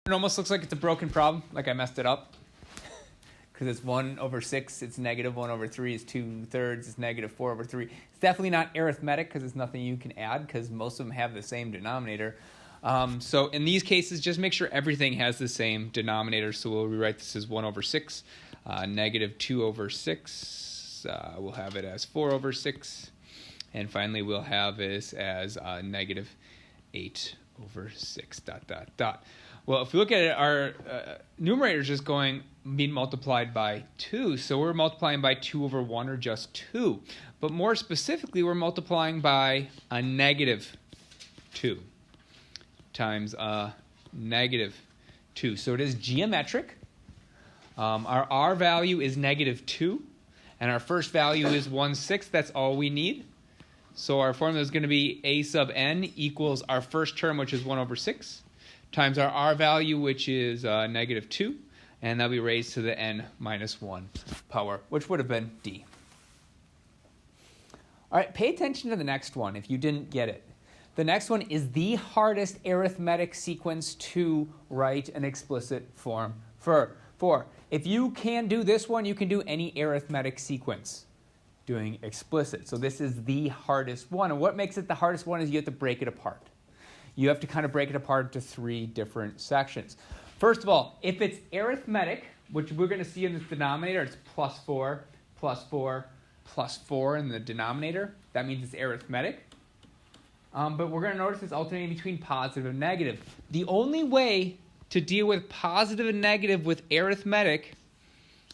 It almost looks like it's a broken problem, like I messed it up. Because it's 1 over 6, it's negative 1 over 3 is 2/3, it's negative 4 over 3. It's definitely not arithmetic because it's nothing you can add because most of them have the same denominator. So in these cases, just make sure everything has the same denominator. So we'll rewrite this as 1 over 6, negative 2 over 6. We'll have it as 4 over 6. And finally, we'll have this as negative 8 over 6, dot, dot, dot. Well, if we look at it, our numerator is just being multiplied by 2. So we're multiplying by 2 over 1, or just 2. But more specifically, we're multiplying by a negative 2 times a negative 2. So it is geometric. Our R value is negative 2. And our first value is 1/6. That's all we need. So our formula is going to be a sub n equals our first term, which is 1 over 6, times our R value, which is negative 2. And that'll be raised to the n minus 1 power, which would have been d. All right, pay attention to the next one if you didn't get it. The next one is the hardest arithmetic sequence to write an explicit form for. If you can do this one, you can do any arithmetic sequence doing explicit. So this is the hardest one. And what makes it the hardest one is you have to break it apart. You have to kind of break it apart into 3 different sections. First of all, if it's arithmetic, which we're going to see in this denominator, it's plus 4, plus 4, plus 4 in the denominator. That means it's arithmetic. But we're going to notice it's alternating between positive and negative. The only way to deal with positive and negative with arithmetic,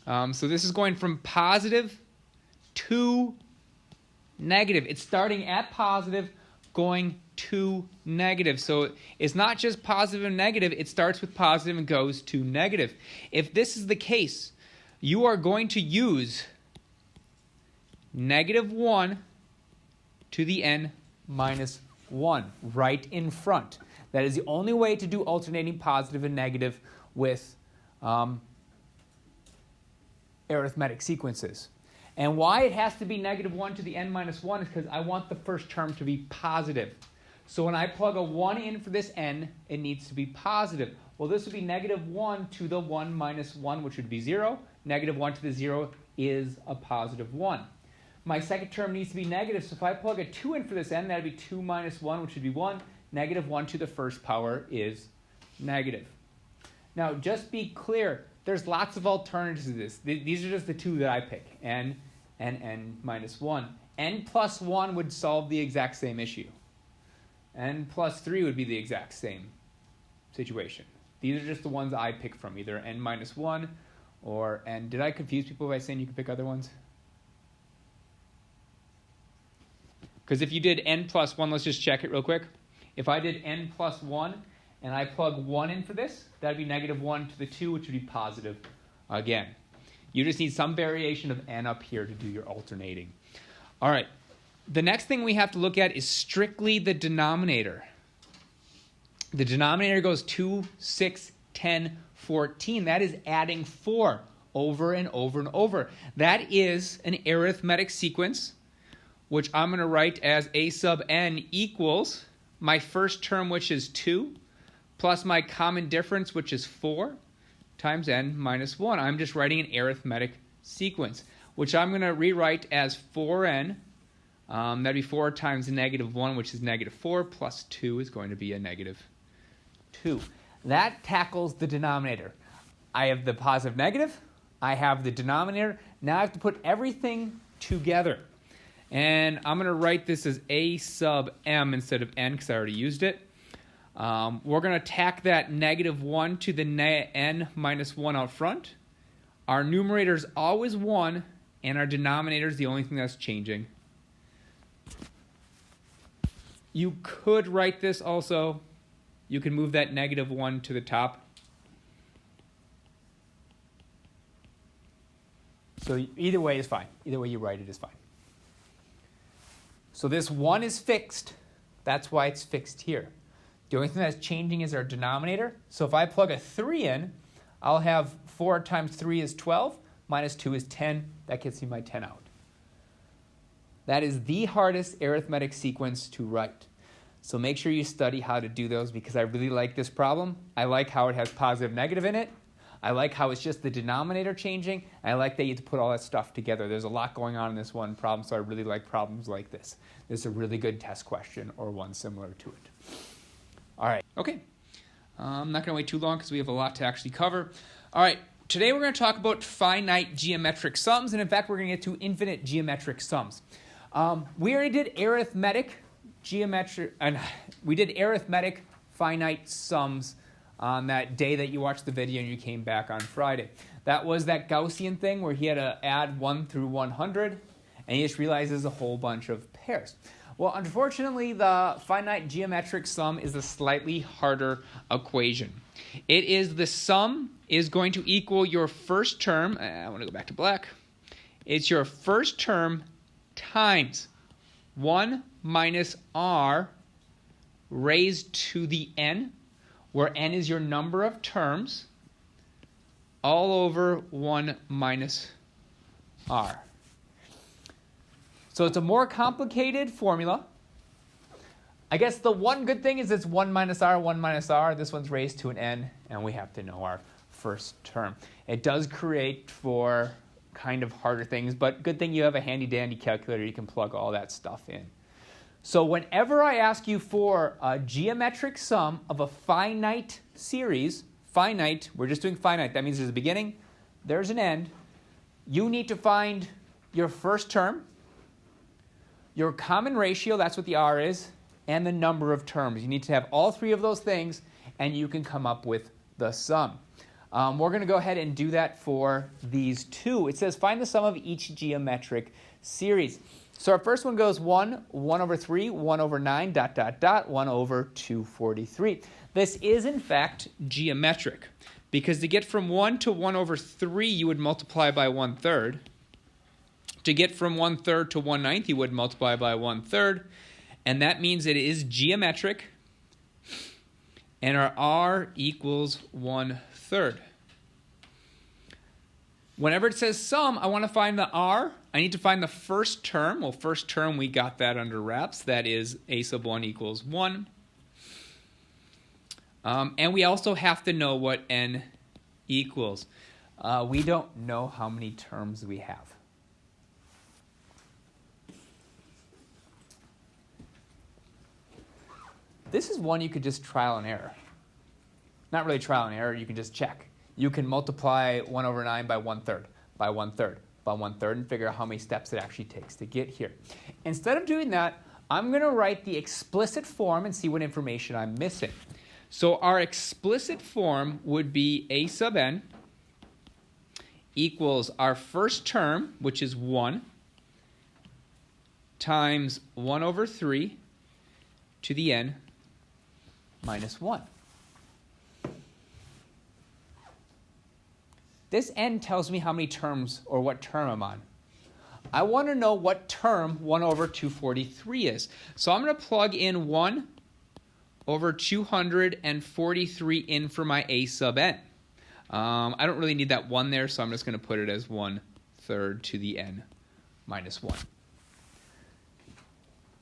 so this is going from positive to negative. It's starting at positive, going to negative. So it's not just positive and negative. It starts with positive and goes to negative. If this is the case, you are going to use negative 1 to the n minus 1 right in front. That is the only way to do alternating positive and negative with arithmetic sequences. And why it has to be negative 1 to the n minus 1 is because I want the first term to be positive. So when I plug a 1 in for this n, it needs to be positive. Well, this would be negative 1 to the 1 minus 1, which would be 0. Negative 1 to the 0 is a positive 1. My second term needs to be negative, so if I plug a 2 in for this n, that would be 2 minus 1, which would be 1. Negative 1 to the first power is negative. Now, just be clear, there's lots of alternatives to this. These are just the 2 that I pick, n and n minus 1. N plus 1 would solve the exact same issue. N plus 3 would be the exact same situation. These are just the ones I pick from, either n minus 1 or n. Did I confuse people by saying you could pick other ones? Because if you did n plus 1, let's just check it real quick. If I did n plus 1 and I plug 1 in for this, that would be negative 1 to the 2, which would be positive again. You just need some variation of n up here to do your alternating. All right. The next thing we have to look at is strictly the denominator. The denominator goes 2, 6, 10, 14. That is adding 4 over and over and over. That is an arithmetic sequence, which I'm going to write as a sub n equals my first term, which is 2, plus my common difference, which is 4, times n minus 1. I'm just writing an arithmetic sequence, which I'm going to rewrite as 4n. That'd be 4 times negative 1, which is negative 4, plus 2 is going to be a negative 2. That tackles the denominator. I have the positive negative. I have the denominator. Now I have to put everything together. And I'm going to write this as a sub m instead of n because I already used it. We're going to tack that negative 1 to the n minus 1 out front. Our numerator is always 1, and our denominator is the only thing that's changing. You could write this also. You can move that negative 1 to the top. So either way is fine. Either way you write it is fine. So this 1 is fixed. That's why it's fixed here. The only thing that's changing is our denominator. So if I plug a 3 in, I'll have 4 times 3 is 12, minus 2 is 10. That gets me my 10 out. That is the hardest arithmetic sequence to write. So make sure you study how to do those because I really like this problem. I like how it has positive, negative in it. I like how it's just the denominator changing. I like that you have to put all that stuff together. There's a lot going on in this one problem, so I really like problems like this. This is a really good test question or one similar to it. All right, okay. I'm not going to wait too long because we have a lot to actually cover. All right, today we're going to talk about finite geometric sums, and in fact, we're going to get to infinite geometric sums. We already did arithmetic finite sums on that day that you watched the video and you came back on Friday. That was that Gaussian thing where he had to add 1 through 100, and he just realizes a whole bunch of pairs. Well, unfortunately, the finite geometric sum is a slightly harder equation. It is the sum is going to equal your first term. I want to go back to black. It's your first term times 1 minus r raised to the n, where n is your number of terms, all over 1 minus r. So it's a more complicated formula. I guess the one good thing is it's 1 minus r, 1 minus r. This one's raised to an n, and we have to know our first term. It does create for kind of harder things, but good thing you have a handy-dandy calculator. You can plug all that stuff in. So whenever I ask you for a geometric sum of a finite series, finite, we're just doing finite. That means there's a beginning, there's an end. You need to find your first term, your common ratio, that's what the r is, and the number of terms. You need to have all three of those things, and you can come up with the sum. We're going to go ahead and do that for these two. It says find the sum of each geometric series. So our first one goes 1 over 3, 1 over 9, 1 over 243. This is, in fact, geometric, because to get from 1 to 1 over 3, you would multiply by 1/3. To get from 1/3 to 1/9, you would multiply by 1/3, and that means it is geometric, and our r equals 1/3. Whenever it says sum, I want to find the r. I need to find the first term. Well, first term, we got that under wraps. That is a sub 1 equals 1. And we also have to know what n equals. We don't know how many terms we have. This is one you could just trial and error. Not really trial and error, you can just check. You can multiply 1 over 9 by 1/3, by 1/3, by 1/3, and figure out how many steps it actually takes to get here. Instead of doing that, I'm going to write the explicit form and see what information I'm missing. So our explicit form would be a sub n equals our first term, which is 1, times 1 over 3 to the n minus 1. This n tells me how many terms or what term I'm on. I want to know what term 1 over 243 is. So I'm going to plug in 1 over 243 in for my a sub n. I don't really need that 1 there, so I'm just going to put it as 1/3 to the n minus 1.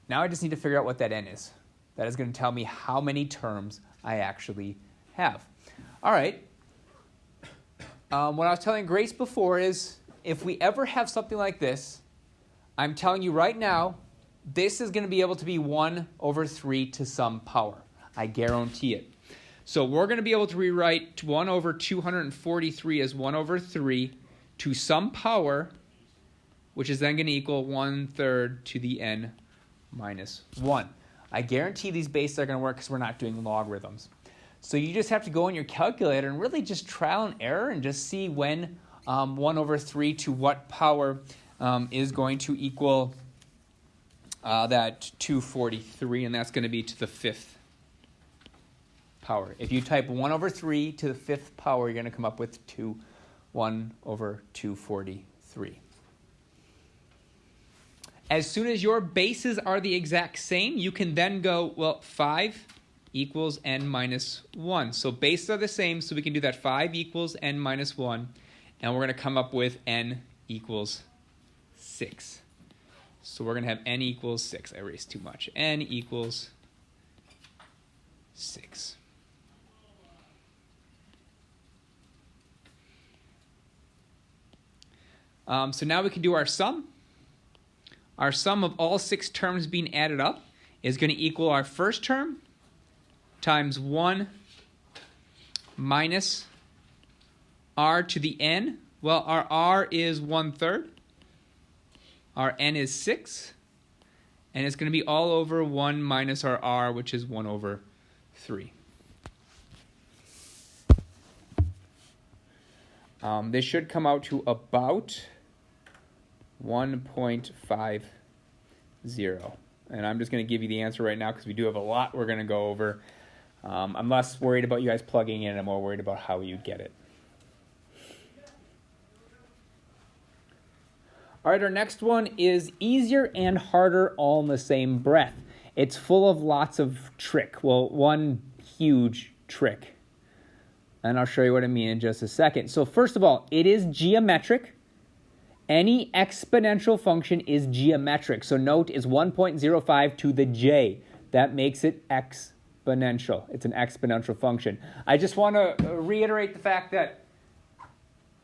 Now I just need to figure out what that n is. That is going to tell me how many terms I actually have. All right. What I was telling Grace before is if we ever have something like this, I'm telling you right now, this is going to be able to be 1 over 3 to some power. I guarantee it. So we're going to be able to rewrite 1 over 243 as 1 over 3 to some power, which is then going to equal 1/3 to the n minus 1. I guarantee these bases are going to work because we're not doing logarithms. So you just have to go in your calculator and really just trial and error and just see when 1 over 3 to what power is going to equal that 243, and that's going to be to the 5th power. If you type 1 over 3 to the 5th power, you're going to come up with 1 over 243. As soon as your bases are the exact same, you can then go, well, 5 equals n minus 1. So bases are the same, so we can do that 5 equals n minus 1, and we're going to come up with n equals 6. So we're going to have n equals 6. I erased too much. N equals 6. So now we can do our sum. Our sum of all 6 terms being added up is going to equal our first term times 1 minus r to the n. Well, our r is 1/3. Our n is 6. And it's going to be all over 1 minus our r, which is 1/3. This should come out to about 1.50. And I'm just going to give you the answer right now because we do have a lot we're going to go over. I'm less worried about you guys plugging in. I'm more worried about how you'd get it. All right, our next one is easier and harder all in the same breath. It's full of lots of trick. Well, one huge trick. And I'll show you what I mean in just a second. So first of all, it is geometric. Any exponential function is geometric. So note is 1.05 to the j. That makes it exponential. It's an exponential function. I just want to reiterate the fact that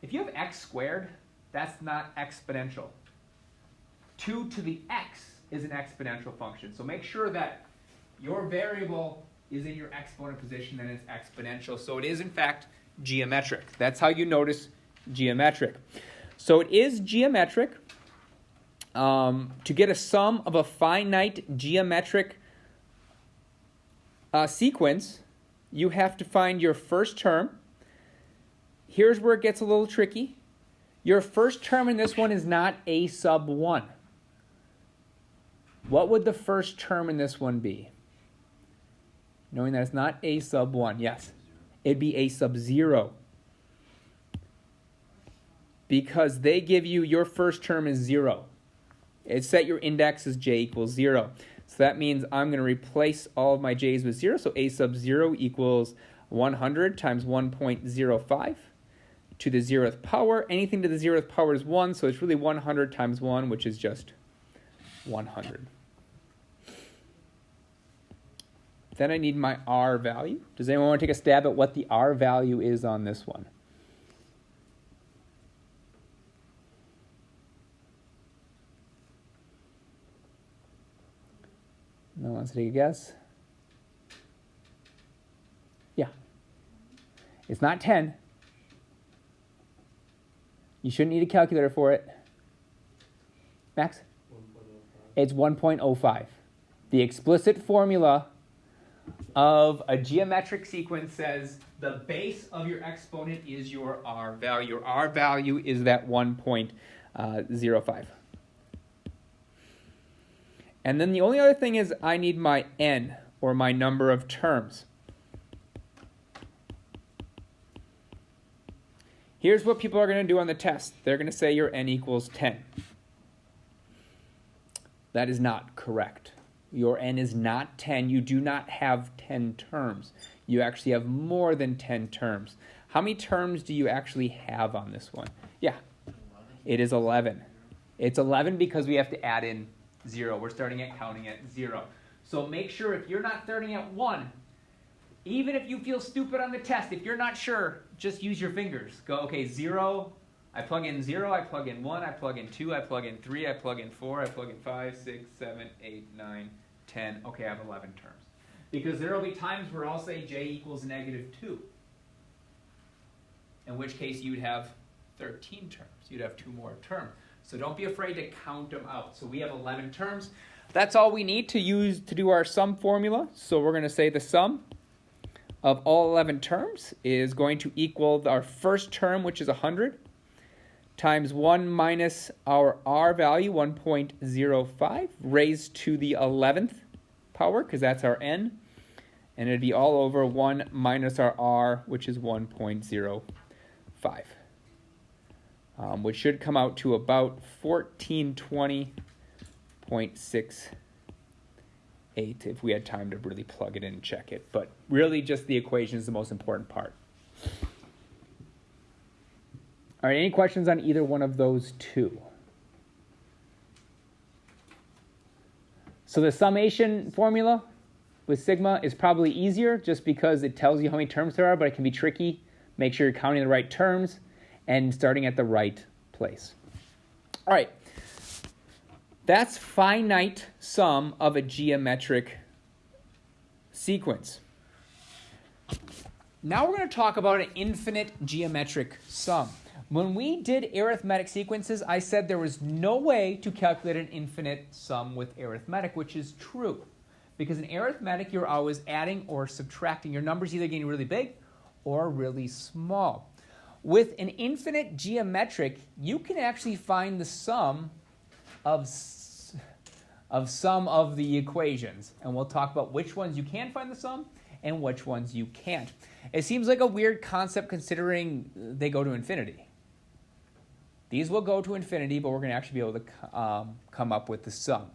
if you have x squared, that's not exponential. 2 to the x is an exponential function. So make sure that your variable is in your exponent position and it's exponential. So it is, in fact, geometric. That's how you notice geometric. So it is geometric. To get a sum of a finite geometric sequence, you have to find your first term. Here's where it gets a little tricky. Your first term in this one is not a sub 1. What would the first term in this one be? Knowing that it's not a sub 1. Yes. It'd be a sub 0. Because they give you your first term is 0. It's set your index as j equals 0. So that means I'm going to replace all of my j's with 0. So a sub 0 equals 100 times 1.05 to the 0th power. Anything to the 0th power is 1, so it's really 100 times 1, which is just 100. Then I need my r value. Does anyone want to take a stab at what the r value is on this one? No one wants to take a guess? Yeah. It's not 10. You shouldn't need a calculator for it. Max? 1.05. It's 1.05. The explicit formula of a geometric sequence says the base of your exponent is your r value. Your r value is that 1.05. And then the only other thing is I need my n, or my number of terms. Here's what people are going to do on the test. They're going to say your n equals 10. That is not correct. Your n is not 10. You do not have 10 terms. You actually have more than 10 terms. How many terms do you actually have on this one? Yeah, it is 11. It's 11 because we have to add in 0. We're starting at counting at 0. So make sure if you're not starting at 1, even if you feel stupid on the test, if you're not sure, just use your fingers. Go, okay, 0, I plug in 0, I plug in 1, I plug in 2, I plug in 3, I plug in 4, I plug in 5, 6, 7, 8, 9, 10. Okay, I have 11 terms. Because there will be times where I'll say j equals -2. In which case you'd have 13 terms. You'd have 2 more terms. So don't be afraid to count them out. So we have 11 terms. That's all we need to use to do our sum formula. So we're going to say the sum of all 11 terms is going to equal our first term, which is 100, times 1 minus our r value, 1.05, raised to the 11th power, because that's our n. And it'd be all over 1 minus our r, which is 1.05. Which should come out to about 1420.68 if we had time to really plug it in and check it. But really just the equation is the most important part. All right, any questions on either one of those two? So the summation formula, with sigma is probably easier just because it tells you how many terms there are, but it can be tricky. Make sure you're counting the right terms and starting at the right place. All right, that's finite sum of a geometric sequence. Now we're going to talk about an infinite geometric sum. When we did arithmetic sequences, I said there was no way to calculate an infinite sum with arithmetic, which is true. Because in arithmetic, you're always adding or subtracting. Your numbers either getting really big or really small. With an infinite geometric, you can actually find the sum of some of the equations. And we'll talk about which ones you can find the sum and which ones you can't. It seems like a weird concept considering they go to infinity. These will go to infinity, but we're going to actually be able to come up with the sum.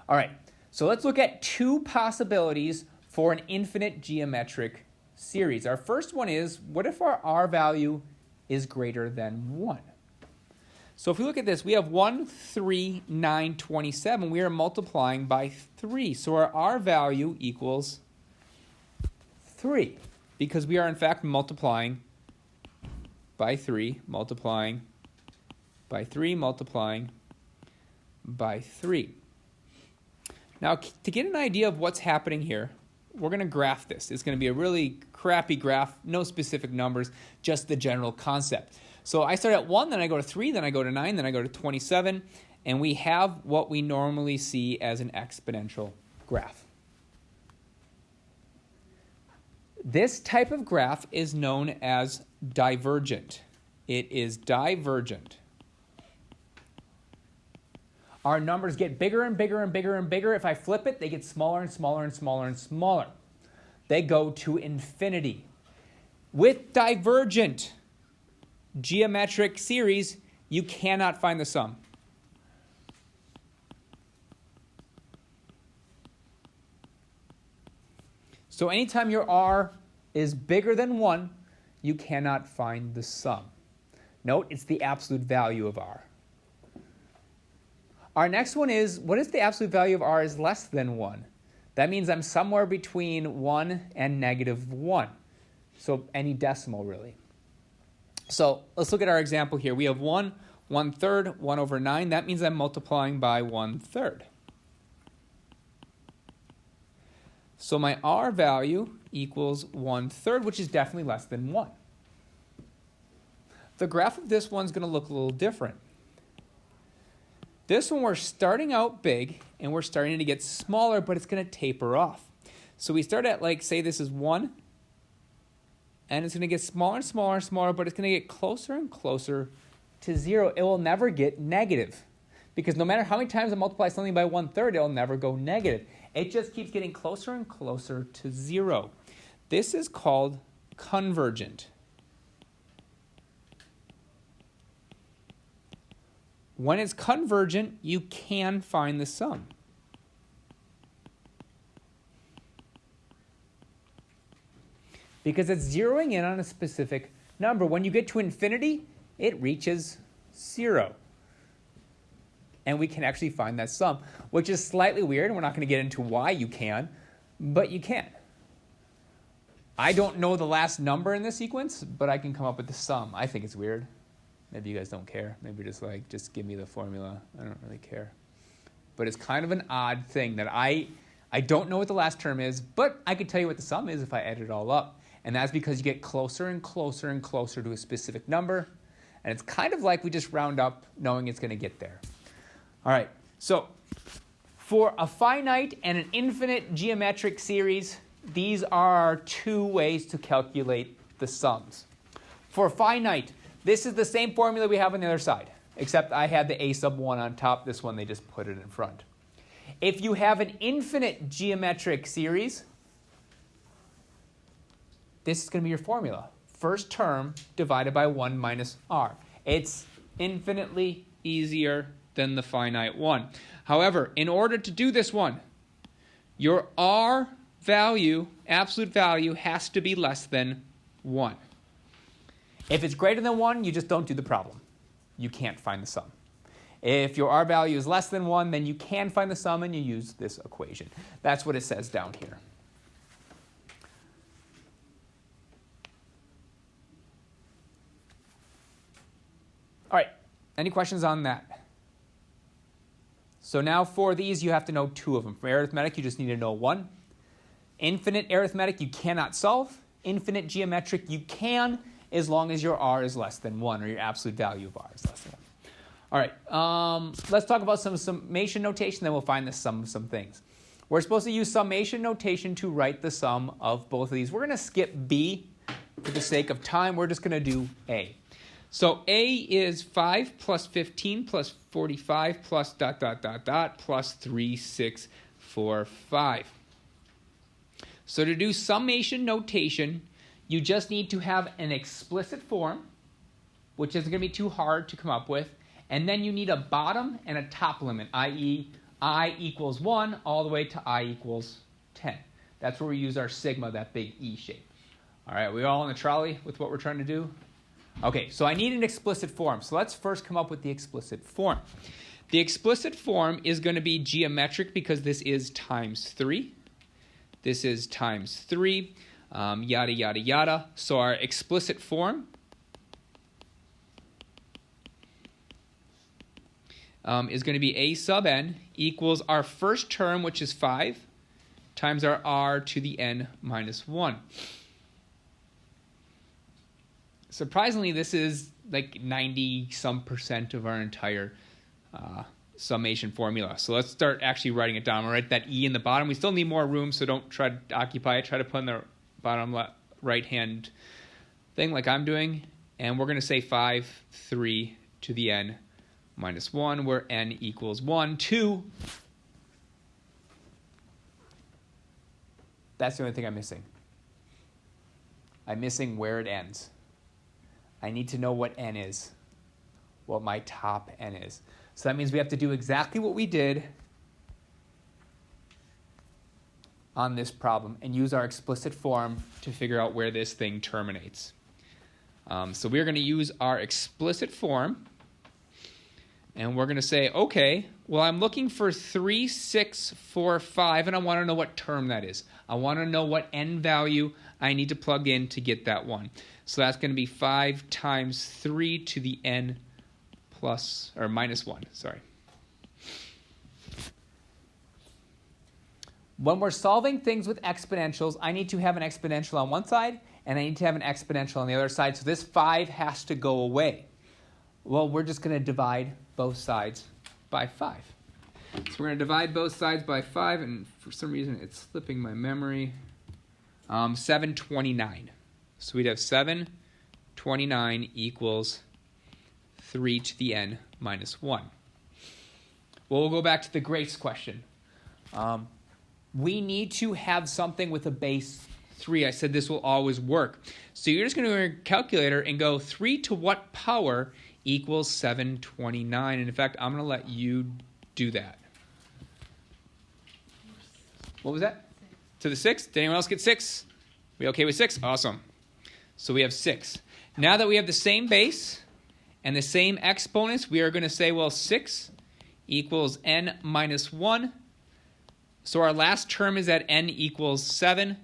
All right, so let's look at two possibilities for an infinite geometric series. Our first one is, what if our R value is greater than 1? So if we look at this, we have 1, 3, 9, 27. We are multiplying by 3. So our R value equals 3, because we are in fact multiplying by 3, multiplying by 3, multiplying by 3. Now, to get an idea of what's happening here, we're going to graph this. It's going to be a really crappy graph, no specific numbers, just the general concept. So I start at 1, then I go to 3, then I go to 9, then I go to 27, and we have what we normally see as an exponential graph. This type of graph is known as divergent. It is divergent. Our numbers get bigger and bigger and bigger and bigger. If I flip it, they get smaller and smaller and smaller and smaller. They go to infinity. With divergent geometric series, you cannot find the sum. So anytime your R is bigger than 1, you cannot find the sum. Note, it's the absolute value of R. Our next one is, what if the absolute value of R is less than 1? That means I'm somewhere between 1 and negative 1. So any decimal, really. So let's look at our example here. We have 1, 1/3, 1 over 9. That means I'm multiplying by 1/3. So my R value equals 1/3, which is definitely less than 1. The graph of this one's going to look a little different. This one we're starting out big, and we're starting to get smaller, but it's going to taper off. So we start at, like, say this is 1, and it's going to get smaller and smaller and smaller, but it's going to get closer and closer to 0. It will never get negative, because no matter how many times I multiply something by 1/3, it'll never go negative. It just keeps getting closer and closer to 0. This is called convergent. When it's convergent, you can find the sum. Because it's zeroing in on a specific number. When you get to infinity, it reaches 0. And we can actually find that sum, which is slightly weird, and we're not going to get into why you can, but you can. I don't know the last number in this sequence, but I can come up with the sum. I think it's weird. Maybe you guys don't care. Maybe just give me the formula. I don't really care. But it's kind of an odd thing that I don't know what the last term is, but I could tell you what the sum is if I add it all up. And that's because you get closer and closer and closer to a specific number. And it's kind of like we just round up knowing it's going to get there. All right, so for a finite and an infinite geometric series, these are two ways to calculate the sums. For finite, this is the same formula we have on the other side, except I had the a sub 1 on top. This one, they just put it in front. If you have an infinite geometric series, this is going to be your formula. First term divided by 1 minus r. It's infinitely easier than the finite one. However, in order to do this one, your r value, absolute value, has to be less than 1. If it's greater than 1, you just don't do the problem. You can't find the sum. If your r value is less than 1, then you can find the sum and you use this equation. That's what it says down here. All right, any questions on that? So now for these, you have to know 2 of them. For arithmetic, you just need to know 1. Infinite arithmetic, you cannot solve. Infinite geometric, you can, as long as your r is less than 1, or your absolute value of r is less than 1. All right, let's talk about some summation notation, then we'll find the sum of some things. We're supposed to use summation notation to write the sum of both of these. We're going to skip B for the sake of time. We're just going to do A. So A is 5 plus 15 plus 45 plus ... plus 3, 6, 4, 5. So to do summation notation, you just need to have an explicit form, which isn't going to be too hard to come up with, and then you need a bottom and a top limit, i.e. I equals 1 all the way to I equals 10. That's where we use our sigma, that big E shape. All right, we all on the trolley with what we're trying to do? Okay, so I need an explicit form. So let's first come up with the explicit form. The explicit form is going to be geometric because this is times 3. This is times 3, yada, yada, yada. So our explicit form is going to be a sub n equals our first term, which is 5, times our r to the n minus 1. Surprisingly, this is like 90-some% of our entire summation formula. So let's start actually writing it down. I'll write that e in the bottom. We still need more room, so don't try to occupy it. Try to put in the bottom right-hand thing like I'm doing. And we're going to say 5, 3 to the n minus 1, where n equals 1, 2. That's the only thing I'm missing. I'm missing where it ends. I need to know what n is, what my top n is. So that means we have to do exactly what we did on this problem and use our explicit form to figure out where this thing terminates. So we're going to use our explicit form. And we're going to say, okay, well, I'm looking for 3, 6, 4, 5, and I want to know what term that is. I want to know what n value I need to plug in to get that 1. So that's going to be 5 times 3 to the n plus, or minus 1, sorry. When we're solving things with exponentials, I need to have an exponential on one side, and I need to have an exponential on the other side. So this 5 has to go away. Well, we're just going to divide both sides by 5. So we're going to divide both sides by 5, and for some reason it's slipping my memory. 729. So we'd have 729 equals 3 to the n minus 1. Well, we'll go back to the grace question. We need to have something with a base 3. I said this will always work. So you're just going to go to your calculator and go 3 to what power equals 729. And in fact, I'm going to let you do that. What was that? 6. To the 6? Did anyone else get 6? We okay with 6? Awesome. So we have 6. Now that we have the same base and the same exponents, we are going to say, well, 6 equals n minus 1. So our last term is at n equals 7.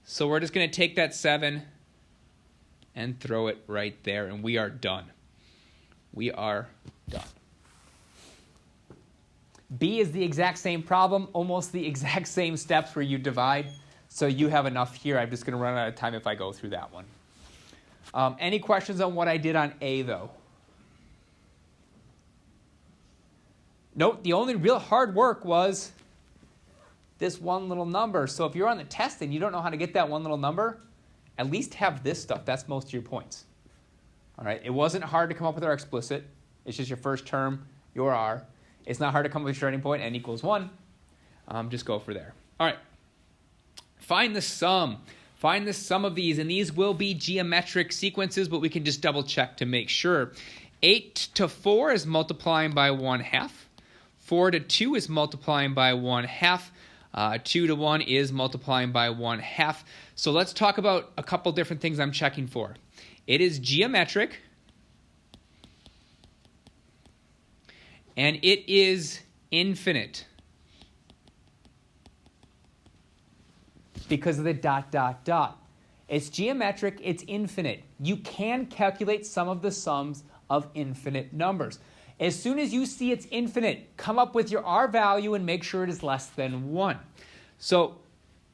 So we're just going to take that 7 and throw it right there, and we are done. We are done. B is the exact same problem, almost the exact same steps where you divide. So you have enough here. I'm just going to run out of time if I go through that one. Any questions on what I did on A, though? Note, the only real hard work was this one little number. So if you're on the test and you don't know how to get that one little number, at least have this stuff. That's most of your points. All right, it wasn't hard to come up with our explicit. It's just your first term, your r. It's not hard to come up with your starting point, n equals 1. Just go for there. All right, find the sum. Find the sum of these, and these will be geometric sequences, but we can just double check to make sure. 8 to 4 is multiplying by 1/2. 4 to 2 is multiplying by 1/2. 2 to 1 is multiplying by 1/2. So let's talk about a couple different things I'm checking for. It is geometric, and it is infinite because of the ... It's geometric, it's infinite. You can calculate some of the sums of infinite numbers. As soon as you see it's infinite, come up with your R value and make sure it is less than 1. So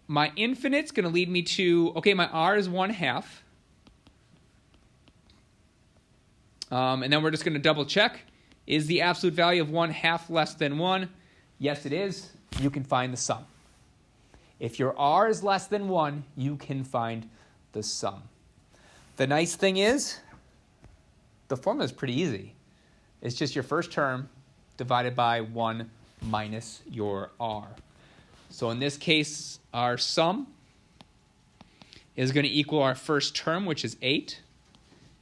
my infinite's going to lead me to, okay, my R is 1/2. And then we're just going to double check. Is the absolute value of 1/2 less than 1? Yes, it is. You can find the sum. If your R is less than 1, you can find the sum. The nice thing is, the formula is pretty easy. It's just your first term divided by 1 minus your R. So in this case, our sum is going to equal our first term, which is 8,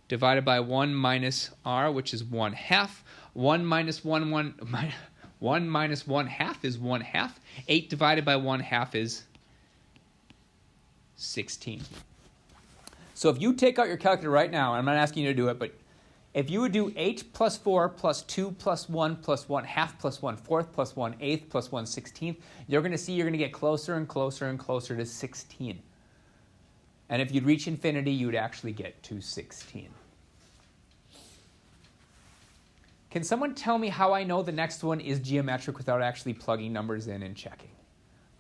divided by 1 minus R, which is 1/2. 1 minus 1 minus 1/2 is 1/2. 8 divided by 1/2 is 16. So if you take out your calculator right now, I'm not asking you to do it, but if you would do 8 plus 4 plus 2 plus 1 plus 1/2 plus 1/4 plus 1/8 plus 1/16, you're going to see you're going to get closer and closer and closer to 16. And if you'd reach infinity, you'd actually get to 16. Can someone tell me how I know the next one is geometric without actually plugging numbers in and checking?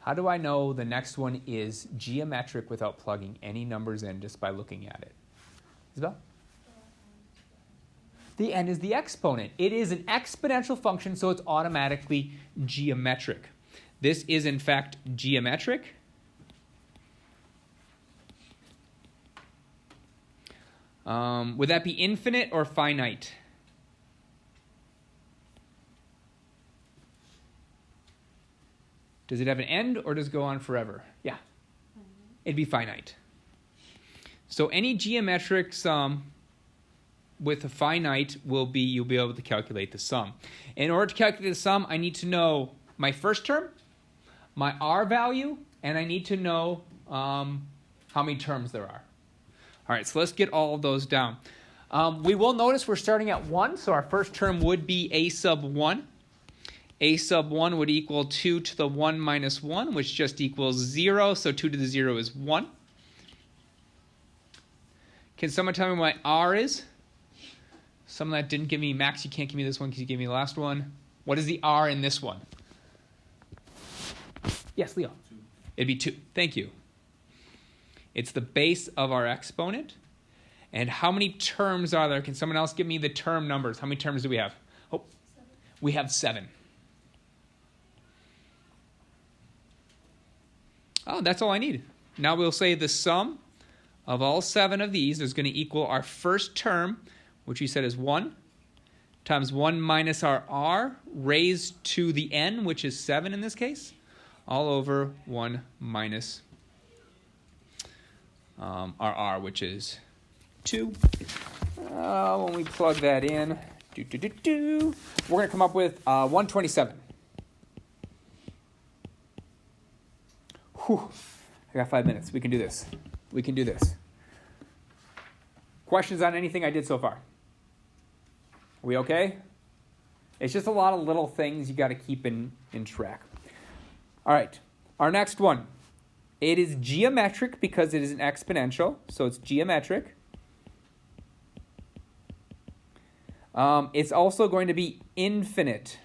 How do I know the next one is geometric without plugging any numbers in just by looking at it? Isabel? The n is the exponent. It is an exponential function, so it's automatically geometric. This is, in fact, geometric. Would that be infinite or finite? Does it have an end or does it go on forever? Yeah. It'd be finite. So any geometric sum with a finite will be, you'll be able to calculate the sum. In order to calculate the sum, I need to know my first term, my R value, and I need to know how many terms there are. All right, so let's get all of those down. We will notice we're starting at 1, so our first term would be a sub 1. A sub 1 would equal 2 to the 1 minus 1, which just equals 0, so 2 to the 0 is 1. Can someone tell me what R is? Someone that didn't give me, Max, you can't give me this one because you gave me the last one. What is the R in this one? Yes, Leo. 2. It'd be 2. Thank you. It's the base of our exponent. And how many terms are there? Can someone else give me the term numbers? How many terms do we have? Oh, 7. We have 7. Oh, that's all I need. Now we'll say the sum of all 7 of these is going to equal our first term, which we said is 1, times 1 minus our R raised to the n, which is 7 in this case, all over 1 minus our R, which is 2. When we plug that in, we're going to come up with 127. Whew. I got 5 minutes. We can do this. We can do this. Questions on anything I did so far? Are we okay? It's just a lot of little things you got to keep in track. All right. Our next one. It is geometric because it is an exponential, so it's geometric. It's also going to be infinite.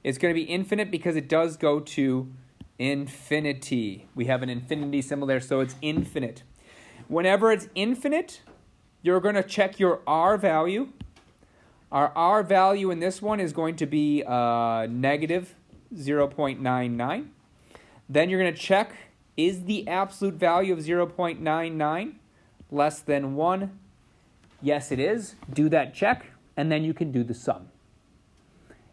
It's going to be infinite because it does go to infinity. We have an infinity symbol there, so it's infinite. Whenever it's infinite, you're going to check your R value. Our R value in this one is going to be negative 0.99. Then you're going to check, is the absolute value of 0.99 less than 1? Yes, it is. Do that check, and then you can do the sum.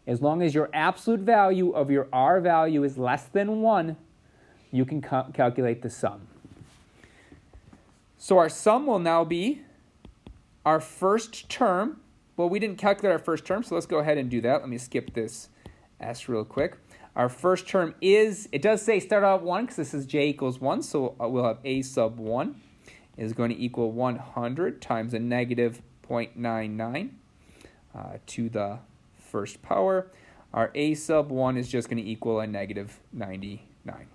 As long as your absolute value of your R value is less than 1, you can calculate the sum. So our sum will now be our first term. Well, we didn't calculate our first term, so let's go ahead and do that. Let me skip this S real quick. Our first term is, it does say start out at 1 because this is j equals 1, so we'll have a sub 1 is going to equal 100 times a negative 0.99 to the first power. Our a sub 1 is just going to equal a negative 99.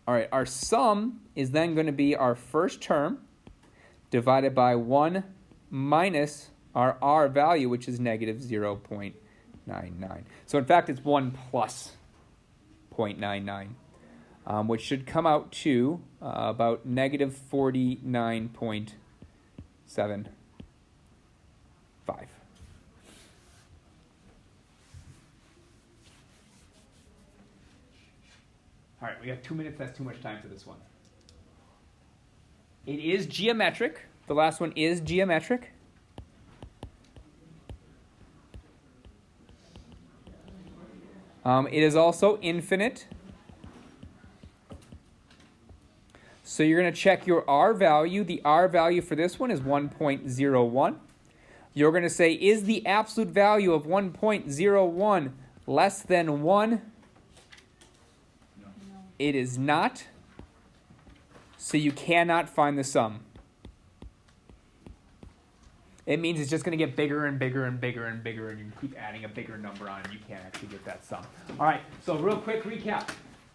All right, our sum is then going to be our first term divided by 1 minus our r value, which is negative 0.99. So in fact, it's 1 plus 0.99, which should come out to about negative 49.75. All right, we have 2 minutes. That's too much time for this one. It is geometric. The last one is geometric. It is also infinite. So you're going to check your R value. The R value for this one is 1.01. You're going to say, is the absolute value of 1.01 less than 1? It is not, so you cannot find the sum. It means it's just going to get bigger and bigger and bigger and bigger, and you keep adding a bigger number on, and you can't actually get that sum. All right, so real quick recap.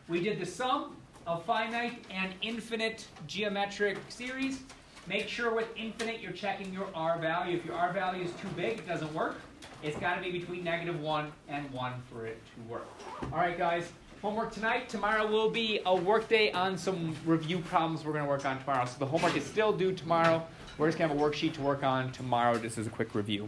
We did the sum of finite and infinite geometric series. Make sure with infinite you're checking your R value. If your R value is too big, it doesn't work. It's got to be between negative 1 and 1 for it to work. All right, guys. Homework tonight. Tomorrow will be a work day on some review problems we're going to work on tomorrow. So the homework is still due tomorrow. We're just going to have a worksheet to work on tomorrow just as a quick review.